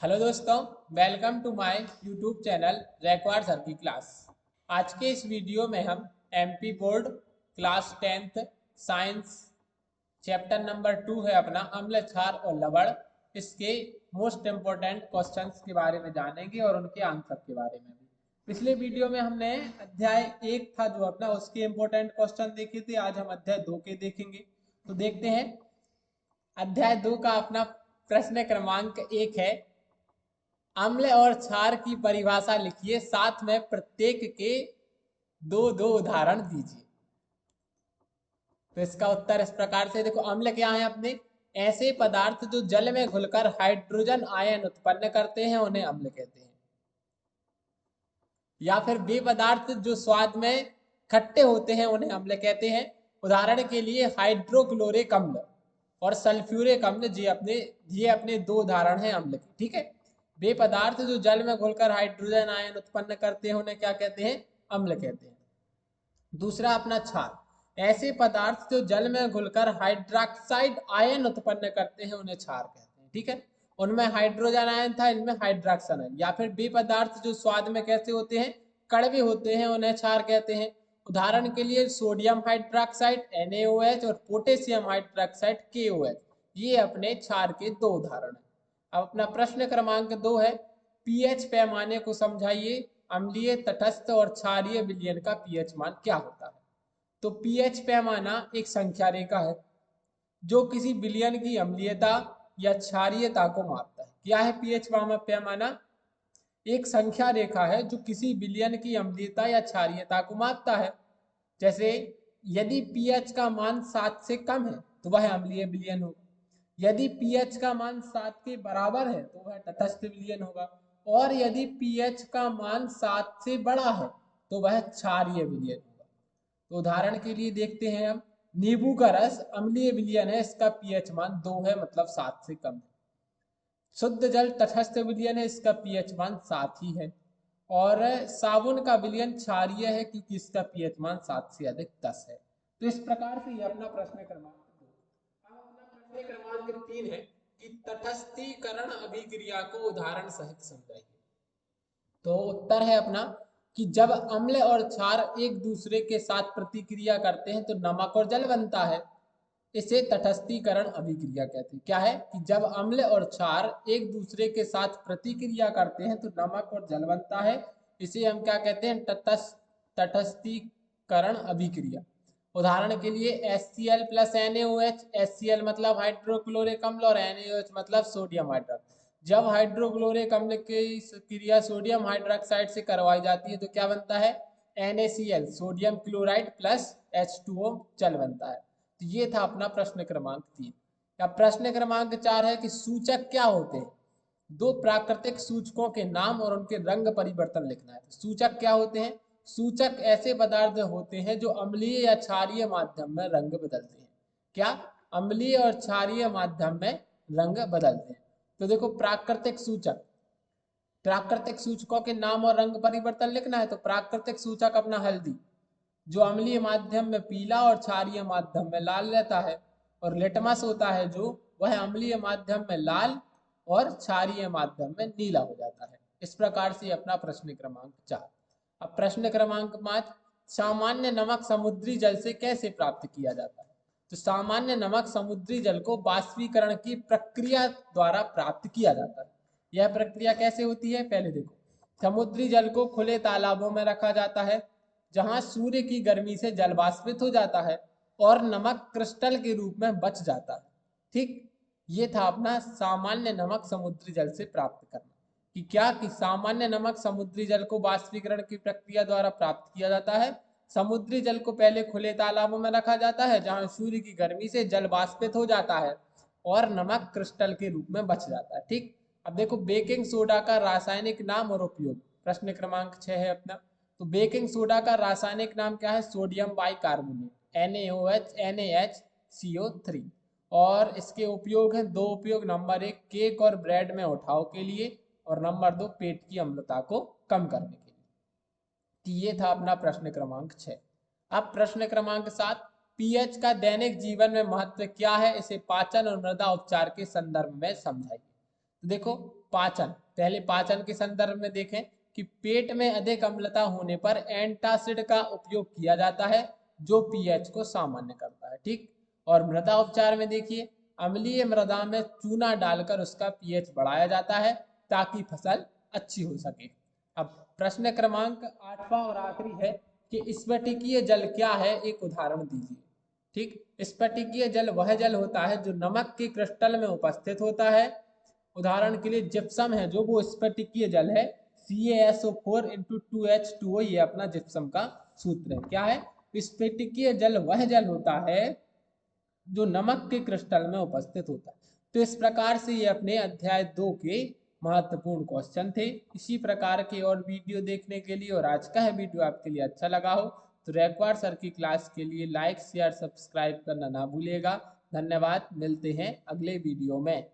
Hello दोस्तों, welcome to my YouTube channel Raikwar sir की class. आज के इस वीडियो में हम MP board class 10th science chapter number 2 है अपना अम्ल क्षार और लवण, इसके मोस्ट इम्पोर्टेंट क्वेश्चंस के बारे में जानेंगे और उनके आंसर के बारे में भी। पिछले वीडियो में हमने अध्याय 1 था जो अपना, उसके इम्पोर्टेंट क्वेश्चन देखे थे। आज हम अध्याय 2 के देखेंगे। तो देखते हैं। अध्याय 2 का अपना प्रश्न क्रमांक 1 है, अम्ल और क्षार की परिभाषा लिखिए, साथ में प्रत्येक के दो दो उदाहरण दीजिए। तो इसका उत्तर इस प्रकार से देखो, अम्ल क्या है अपने, ऐसे पदार्थ जो जल में घुलकर हाइड्रोजन आयन उत्पन्न करते हैं उन्हें अम्ल कहते हैं। या फिर वे पदार्थ जो स्वाद में खट्टे होते हैं उन्हें अम्ल कहते हैं। उदाहरण के लिए हाइड्रोक्लोरिक अम्ल और सल्फ्यूरिक अम्ल, ये अपने दो उदाहरण हैं अम्ल के। ठीक है, वे पदार्थ जो जल में घुलकर हाइड्रोजन आयन उत्पन्न करते हैं उन्हें क्या कहते हैं, अम्ल कहते हैं। दूसरा अपना क्षार, ऐसे पदार्थ जो जल में घुलकर हाइड्रोक्साइड आयन उत्पन्न करते हैं उन्हें क्षार कहते हैं। ठीक है, उनमें हाइड्रोजन आयन था, इनमें हाइड्रोक्सन आयन। या फिर वे पदार्थ जो स्वाद में कैसे होते हैं, कड़वे होते हैं, उन्हें क्षार कहते हैं। उदाहरण के लिए सोडियम हाइड्रोक्साइड NaOH और पोटेशियम हाइड्रोक्साइड KOH, ये अपने क्षार के दो उदाहरण हैं। अब अपना प्रश्न क्रमांक 2 है, पीएच पैमाने को समझाइए। अम्लीय, तटस्थ और क्षारीय विलयन का पीएच मान क्या होता है। तो पीएच पैमाना एक संख्या रेखा है जो किसी विलयन की अम्लीयता या क्षारीयता को मापता है। क्या है पीएच पैमाना? एक संख्या रेखा है जो किसी विलयन की अम्लीयता या क्षारीयता को मापता है। जैसे यदि पीएच का मान 7 से कम है तो वह अम्लीय विलयन होगा। यदि पीएच का मान 7 के बराबर है तो वह तटस्थ विलयन होगा। और यदि पीएच का मान 7 से बड़ा है तो वह क्षारीय विलयन होगा। तो उदाहरण के लिए देखते हैं हम, नींबू का रस अम्लीय विलयन है, इसका पीएच मान 2 है, मतलब 7 से कम है। शुद्ध जल तटस्थ विलयन है, इसका पीएच मान 7 ही है। और साबुन का विलयन क्षारीय है क्योंकि इसका पीएच मान 7 से अधिक 10 है। तो इस प्रकार से ये अपना प्रश्न क्रमांक 2। अब अपना प्रश्न क्रमांक 3 है कि तटस्थीकरण अभिक्रिया को उदाहरण सहित समझाइए। तो उत्तर है अपना कि जब अम्ल और क्षार एक दूसरे के साथ प्रतिक्रिया करते हैं तो नमक और जल बनता है। इसे तटस्थीकरण अभिक्रिया कहते हैं। क्या है कि जब अम्ल और क्षार एक दूसरे के साथ प्रतिक्रिया करते हैं तो नमक और जल बनता है। इसे हम क्या कहते हैं, तटस्थीकरण अभिक्रिया। उदाहरण के लिए HCl प्लस NaOH, HCl मतलब हाइड्रोक्लोरिक अम्ल और NaOH मतलब सोडियम हाइड्रोक्साइड। जब हाइड्रोक्लोरिक अम्ल की क्रिया सोडियम हाइड्रोक्साइड से करवाई जाती है तो क्या बनता है, NaCl sodium chloride plus H2O जल बनता है। तो ये था अपना प्रश्न क्रमांक 3। अब प्रश्न क्रमांक 4 है कि सूचक क्या होते हैं। दो प्राकृतिक सूचकों के नाम और उनके रंग परिवर्तन लिखना है। सूचक क्या होते हैं? सूचक ऐसे पदार्थ होते हैं जो अम्लीय या क्षारीय माध्यम में रंग बदलते हैं। क्या? अम्लीय और क्षारीय माध्यम में रंग बदलते हैं। तो देखो, प्राकृतिक सूचक, प्राकृतिक सूचकों के नाम और रंग परिवर्तन लिखना है तो प्राकृतिक सूचक अपना हल्दी, जो अम्लीय माध्यम में पीला और क्षारीय माध्यम में लाल रहता है। और लिटमस होता है जो वह अम्लीय माध्यम में लाल और क्षारीय माध्यम में नीला हो जाता है। इस प्रकार से अपना प्रश्न क्रमांक 4। अब प्रश्न क्रमांक 5, सामान्य नमक समुद्री जल से कैसे प्राप्त किया जाता है। तो सामान्य नमक समुद्री जल को वाष्पीकरण की प्रक्रिया द्वारा प्राप्त किया जाता है। यह प्रक्रिया कैसे होती है, पहले देखो। समुद्री जल को खुले तालाबों में रखा जाता है जहां सूर्य की गर्मी से जल वाष्पित हो जाता है और नमक क्रिस्टल के रूप में बच जाता है। ठीक, ये था अपना सामान्य नमक समुद्री जल से प्राप्त करना। कि क्या कि सामान्य नमक समुद्री जल को वाष्पीकरण की प्रक्रिया द्वारा प्राप्त किया जाता है। समुद्री जल को पहले खुले तालाबों में रखा जाता है जहां सूर्य की गर्मी से जल वाष्पित हो जाता है और नमक क्रिस्टल के रूप में बच जाता है। ठीक, अब देखो बेकिंग सोडा का रासायनिक नाम और उपयोग, प्रश्न क्रमांक 6 है अपना। तो बेकिंग सोडा का रासायनिक नाम क्या है, सोडियम बाइकार्बोनेट NaOH NaHCO3। और इसके उपयोग हैं दो उपयोग, नंबर 1 केक और ब्रेड में उठाव के लिए और नंबर 2 पेट की अम्लता को कम करने के लिए। तो ये था अपना प्रश्न क्रमांक 6। अब प्रश्न क्रमांक 7, पीएच का दैनिक जीवन में महत्व क्या है, इसे पाचन और मृदा उपचार के संदर्भ में समझाइए। तो देखो पाचन, पहले पाचन के संदर्भ में देखें कि पेट में अधिक अम्लता होने पर एंटासिड का उपयोग किया जाता है जो पीएच को सामान्य करता है। ठीक। और मृदा उपचार में देखिए, अम्लीय मृदा में चूना डालकर उसका पीएच बढ़ाया जाता है ताकि फसल अच्छी हो सके। अब प्रश्न क्रमांक 8वां और आखिरी है कि स्फटिकीय जल क्या है, एक उदाहरण दीजिए। ठीक। स्फटिकीय जल वह जल होता है जो नमक के क्रिस्टल में उपस्थित होता है। उदाहरण के लिए जिप्सम है जो वो स्फटिकीय जल है, CaSO4 इंटू 2H2O, ये अपना जिप्सम का सूत्र है। क्या है? स्फटिकीय जल वह जल होता है जो नमक के क्रिस्टल में उपस्थित होता है। तो इस प्रकार से ये अपने अध्याय 2 के महत्वपूर्ण क्वेश्चन थे। इसी प्रकार के और वीडियो देखने के लिए, और आज का है वीडियो आपके लिए अच्छा लगा हो तो रैकवार सर की क्लास के लिए लाइक शेयर सब्सक्राइब करना ना भूलिएगा। धन्यवाद, मिलते हैं अगले वीडियो में।